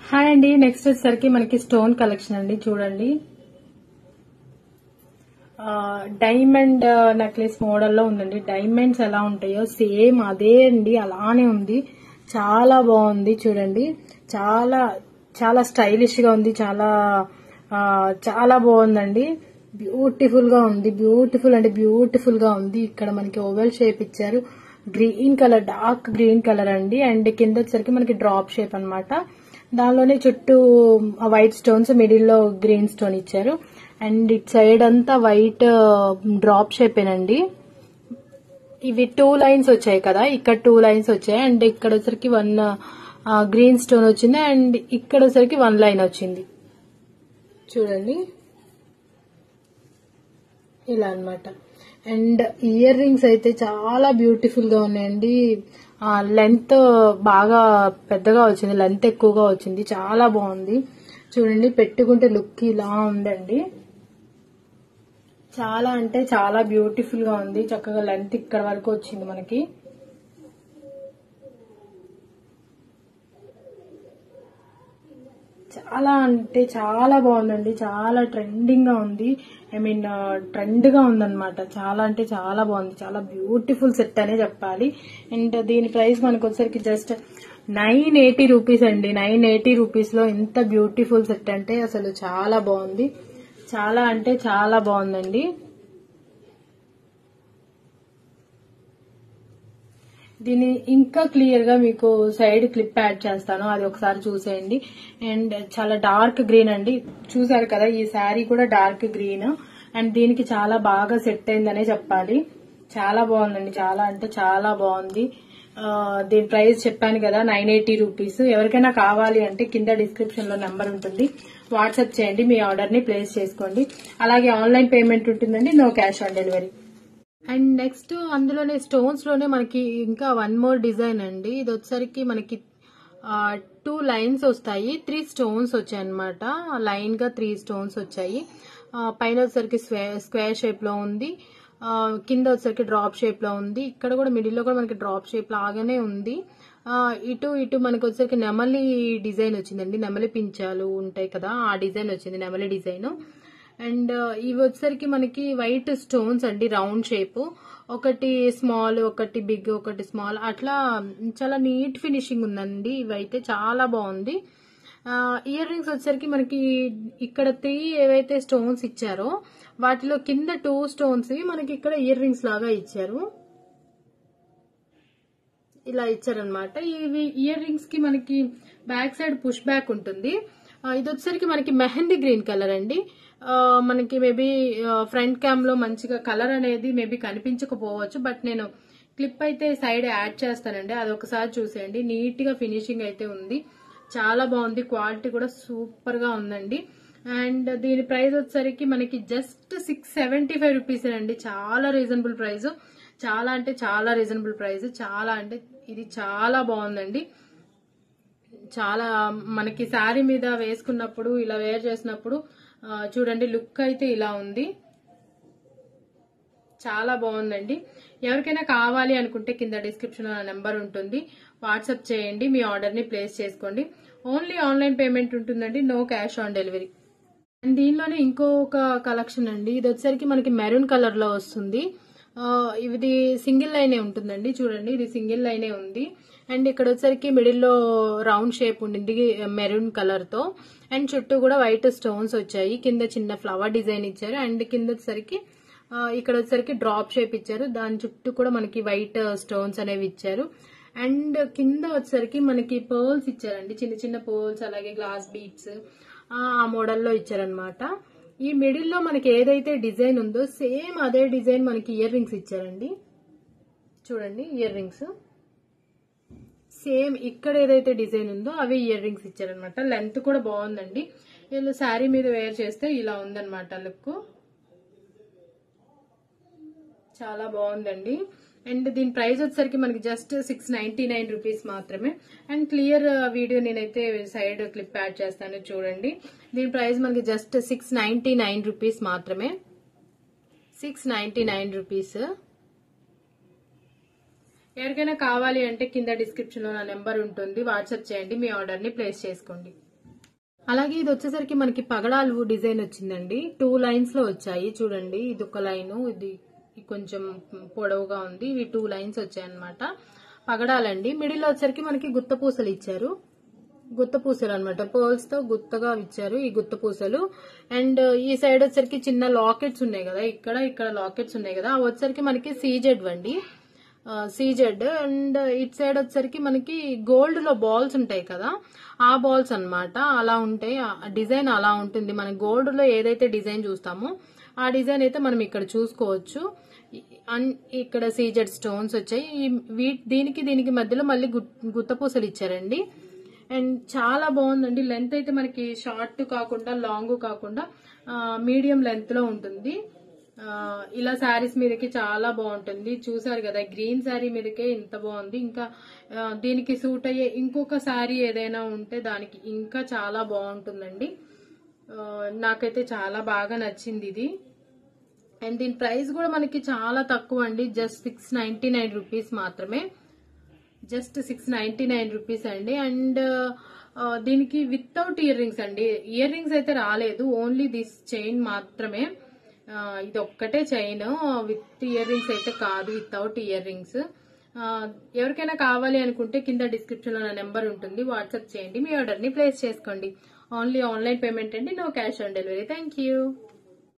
Hi అండి. Next వచ్చేసరికి మనకి స్టోన్ కలెక్షన్ అండి. చూడండి, డైమండ్ నెక్లెస్ మోడల్లో ఉందండి. డైమండ్స్ ఎలా ఉంటాయో సేమ్ అదే అండి, అలానే ఉంది. చాలా బాగుంది. చూడండి, చాలా చాలా స్టైలిష్ గా ఉంది. చాలా చాలా బాగుందండి. బ్యూటిఫుల్ గా ఉంది. బ్యూటిఫుల్ అంటే బ్యూటిఫుల్ గా ఉంది. ఇక్కడ మనకి ఓవెల్ షేప్ ఇచ్చారు. Green colour, dark green colour అండి. అండ్ కింద వచ్చేసరికి మనకి డ్రాప్ షేప్ అన్నమాట. దానిలోనే చుట్టూ వైట్ స్టోన్స్, మిడిల్ లో గ్రీన్ స్టోన్ ఇచ్చారు. అండ్ ఇట్ సైడ్ అంతా వైట్ డ్రాప్ షేపేనండి. ఇవి 2 లైన్స్ వచ్చాయి కదా, ఇక్కడ 2 లైన్స్ వచ్చాయి. అండ్ ఇక్కడ వచ్చరికి 1 గ్రీన్ స్టోన్ వచ్చింది. అండ్ ఇక్కడ వచ్చరికి 1 లైన్ వచ్చింది. చూడండి, ఇలా అన్నమాట. అండ్ ఇయర్ రింగ్స్ అయితే చాలా బ్యూటిఫుల్ గా ఉన్నాయండి. లెంత్ బాగా పెద్దగా వచ్చింది, లెంత్ ఎక్కువగా వచ్చింది. చాలా బాగుంది. చూడండి, పెట్టుకుంటే లుక్ ఇలా ఉందండి. చాలా అంటే చాలా బ్యూటిఫుల్ గా ఉంది. చక్కగా లెంత్ ఇక్కడ వరకు వచ్చింది మనకి. చాలా అంటే చాలా బాగుందండి. చాలా ట్రెండింగ్ గా ఉంది. ఐ మీన్ ట్రెండ్ గా ఉందన్నమాట. చాలా అంటే చాలా బాగుంది. చాలా బ్యూటిఫుల్ సెట్ అనే చెప్పాలి. అండ్ దీని ప్రైస్ మనకు వచ్చరికి జస్ట్ 980 రూపీస్ అండి. 980 రూపీస్ లో ఇంత బ్యూటిఫుల్ సెట్ అంటే అసలు చాలా బాగుంది. చాలా అంటే చాలా బాగుందండి. దీన్ని ఇంకా క్లియర్ గా మీకు సైడ్ క్లిప్ యాడ్ చేస్తాను, అది ఒకసారి చూసేయండి. అండ్ చాలా డార్క్ గ్రీన్ అండి. చూసారు కదా, ఈ శారీ కూడా డార్క్ గ్రీన్. అండ్ దీనికి చాలా బాగా సెట్ అయిందనే చెప్పాలి. చాలా బాగుందండి. చాలా అంటే చాలా బాగుంది. దీని ప్రైస్ చెప్పాను కదా, 980 రూపీస్. ఎవరికైనా కావాలి అంటే కింద డిస్క్రిప్షన్ లో నెంబర్ ఉంటుంది, వాట్సాప్ చేయండి, మీ ఆర్డర్ ని ప్లేస్ చేసుకోండి. అలాగే ఆన్లైన్ పేమెంట్ ఉంటుందండి, no cash on delivery. And next అందులోనే స్టోన్స్ లోనే మనకి ఇంకా 1 మోర్ డిజైన్ అండి. ఇది వచ్చేసరికి మనకి 2 లైన్స్ వస్తాయి, 3 స్టోన్స్ వచ్చాయి అనమాట. లైన్ గా 3 స్టోన్స్ వచ్చాయి. పైన వచ్చేసరికి స్క్వేర్ షేప్ లో ఉంది. కింద వచ్చేసరికి డ్రాప్ షేప్ లో ఉంది. ఇక్కడ కూడా మిడిల్ లో కూడా మనకి డ్రాప్ షేప్ లాగానే ఉంది. ఇటు ఇటు మనకి వచ్చేసరికి నెమలి డిజైన్ వచ్చిందండి. నెమలి పించాలు ఉంటాయి కదా, ఆ డిజైన్ వచ్చింది, నెమలి డిజైన్. అండ్ ఇవి వచ్చేసరికి మనకి వైట్ స్టోన్స్ అండి, రౌండ్ షేప్. ఒకటి స్మాల్, ఒకటి బిగ్, ఒకటి స్మాల్, అట్లా చాలా నీట్ ఫినిషింగ్ ఉందండి. ఇవైతే చాలా బాగుంది. ఇయర్ రింగ్స్ వచ్చేసరికి మనకి ఇక్కడ 3 ఏవైతే స్టోన్స్ ఇచ్చారో వాటిలో కింద 2 స్టోన్స్ మనకి ఇక్కడ ఇయర్ రింగ్స్ లాగా ఇచ్చారు. ఇలా ఇచ్చారనమాట. ఇవి ఇయర్ రింగ్స్ కి మనకి బ్యాక్ సైడ్ పుష్ బ్యాక్ ఉంటుంది. ఇది వచ్చేసరికి మనకి మెహందీ గ్రీన్ కలర్ అండి. మనకి మేబీ ఫ్రంట్ క్యామ్ లో మంచిగా కలర్ అనేది మేబీ కనిపించకపోవచ్చు, బట్ నేను క్లిప్ అయితే సైడ్ యాడ్ చేస్తానండి, అది ఒకసారి చూసేయండి. నీట్ గా ఫినిషింగ్ అయితే ఉంది. చాలా బాగుంది. క్వాలిటీ కూడా సూపర్ గా ఉందండి. అండ్ దీని ప్రైస్ వచ్చేసరికి మనకి జస్ట్ 675 రూపీస్ అండి. చాలా రీజనబుల్ ప్రైస్. చాలా అంటే చాలా రీజనబుల్ ప్రైస్. చాలా అంటే ఇది చాలా బాగుందండి. చాలా మనకి శారీ మీద వేసుకున్నప్పుడు, ఇలా వేర్ చేసినప్పుడు చూడండి, లుక్ అయితే ఇలా ఉంది. చాలా బాగుందండి. ఎవరికైనా కావాలి అనుకుంటే కింద డిస్క్రిప్షన్ లో నెంబర్ ఉంటుంది, వాట్సాప్ చేయండి, మీ ఆర్డర్ ని ప్లేస్ చేసుకోండి. ఓన్లీ ఆన్లైన్ పేమెంట్ ఉంటుందండి, no cash on delivery. And దీనిలోనే ఇంకొక కలెక్షన్ అండి. ఇది వచ్చేసరికి మనకి మెరూన్ కలర్ లో వస్తుంది. ఇది సింగిల్ లైనే ఉంటుందండి. చూడండి, ఇది సింగిల్ లైనే ఉంది. అండ్ ఇక్కడ వచ్చేసరికి మిడిల్ లో రౌండ్ షేప్ ఉండింది మెరూన్ కలర్ తో. అండ్ చుట్టూ కూడా వైట్ స్టోన్స్ వచ్చాయి. కింద చిన్న ఫ్లవర్ డిజైన్ ఇచ్చారు. అండ్ కింద వచ్చేసరికి ఇక్కడ వచ్చేసరికి డ్రాప్ షేప్ ఇచ్చారు. దాని చుట్టూ కూడా మనకి వైట్ స్టోన్స్ అనేవి ఇచ్చారు. అండ్ కింద వచ్చేసరికి మనకి పర్ల్స్ ఇచ్చారండి, చిన్న చిన్న పర్ల్స్, అలాగే గ్లాస్ బీడ్స్ ఆ మోడల్లో ఇచ్చారనమాట. ఈ మిడిల్ లో మనకి ఏదైతే డిజైన్ ఉందో సేమ్ అదే డిజైన్ మనకి ఇయర్ రింగ్స్ ఇచ్చారండి. చూడండి, ఇయర్ రింగ్స్ సేమ్ ఇక్కడ ఏదైతే డిజైన్ ఉందో అవి ఇయర్ రింగ్స్ ఇచ్చారనమాట. లెంత్ కూడా బాగుందండి. వీళ్ళు శారీ మీద వేర్ చేస్తే ఇలా ఉందన్నమాట లుక్. చాలా బాగుందండి. అండ్ దీని ప్రైస్ వచ్చేసరికి మనకి జస్ట్ 699 రూపీస్ మాత్రమే. అండ్ క్లియర్ వీడియో నేనైతే సైడ్ క్లిప్ యాడ్ చేస్తాను, చూడండి. దీని ప్రైస్ మనకి జస్ట్ 699 రూపీస్ మాత్రమే. 699 రూపీస్. ఎవరికైనా కావాలి అంటే కింద డిస్క్రిప్షన్ లో నా నెంబర్ ఉంటుంది, వాట్సాప్ చేయండి, మీ ఆర్డర్ ని ప్లేస్ చేసుకోండి. అలాగే ఇది వచ్చేసరికి మనకి పగడాలు డిజైన్ వచ్చిందండి. 2 లైన్స్ లో వచ్చాయి చూడండి. ఇది ఒక లైన్, ఇది కొంచెం పొడవుగా ఉంది. ఇవి 2 లైన్స్ వచ్చాయి అనమాట. పగడాలండి. మిడిల్ లో వచ్చేసరికి మనకి గుత్త పూసలు ఇచ్చారు. గుత్త పూసలు అనమాట. పర్ల్స్ తో గుత్తగా ఇచ్చారు ఈ గుత్త పూసలు. అండ్ ఈ సైడ్ వచ్చేసరికి చిన్న లాకెట్స్ ఉన్నాయి కదా, ఇక్కడ లాకెట్స్ ఉన్నాయి కదా, అవి వచ్చేసరికి మనకి సీజెడ్ వండి, సీజెడ్. అండ్ ఇట్ సైడ్ వచ్చేసరికి మనకి గోల్డ్ లో బాల్స్ ఉంటాయి కదా, ఆ బాల్స్ అన్నమాట. అలా ఉంటాయి, డిజైన్ అలా ఉంటుంది. మనం గోల్డ్ లో ఏదైతే డిజైన్ చూస్తామో ఆ డిజైన్ అయితే మనం ఇక్కడ చూసుకోవచ్చు. ఇక్కడ సీజెడ్ స్టోన్స్ వచ్చాయి. దీనికి మధ్యలో మళ్ళీ గుత్త పూసలు ఇచ్చారండి. అండ్ చాలా బాగుందండి. లెంత్ అయితే మనకి షార్ట్ కాకుండా లాంగ్ కాకుండా మీడియం లెంత్ లో ఉంటుంది. ఇలా శారీస్ మీదకి చాలా బాగుంటుంది. చూసారు కదా, గ్రీన్ శారీ మీదకే ఇంత బాగుంది. ఇంకా దీనికి సూట్ అయ్యే ఇంకొక శారీ ఏదైనా ఉంటే దానికి ఇంకా చాలా బాగుంటుందండి. నాకైతే చాలా బాగా నచ్చింది ఇది. అండ్ దీని ప్రైస్ కూడా మనకి చాలా తక్కువ అండి. జస్ట్ 699 రూపీస్ మాత్రమే. జస్ట్ 699 రూపీస్ అండి. అండ్ దీనికి వితౌట్ ఇయర్ రింగ్స్ అండి. ఇయర్ రింగ్స్ అయితే రాలేదు, ఓన్లీ దిస్ చైన్ మాత్రమే. ఇది ఒక్కటే చైన్, విత్ ఇయర్ రింగ్స్ అయితే కాదు, వితౌట్ ఇయర్ రింగ్స్. ఎవరికైనా కావాలి అనుకుంటే కింద డిస్క్రిప్షన్ లో నా నెంబర్ ఉంటుంది, వాట్సాప్ చేయండి, మీ ఆర్డర్ ని ప్లేస్ చేసుకోండి. ఓన్లీ ఆన్లైన్ పేమెంట్ అండి, no cash on delivery. Thank you.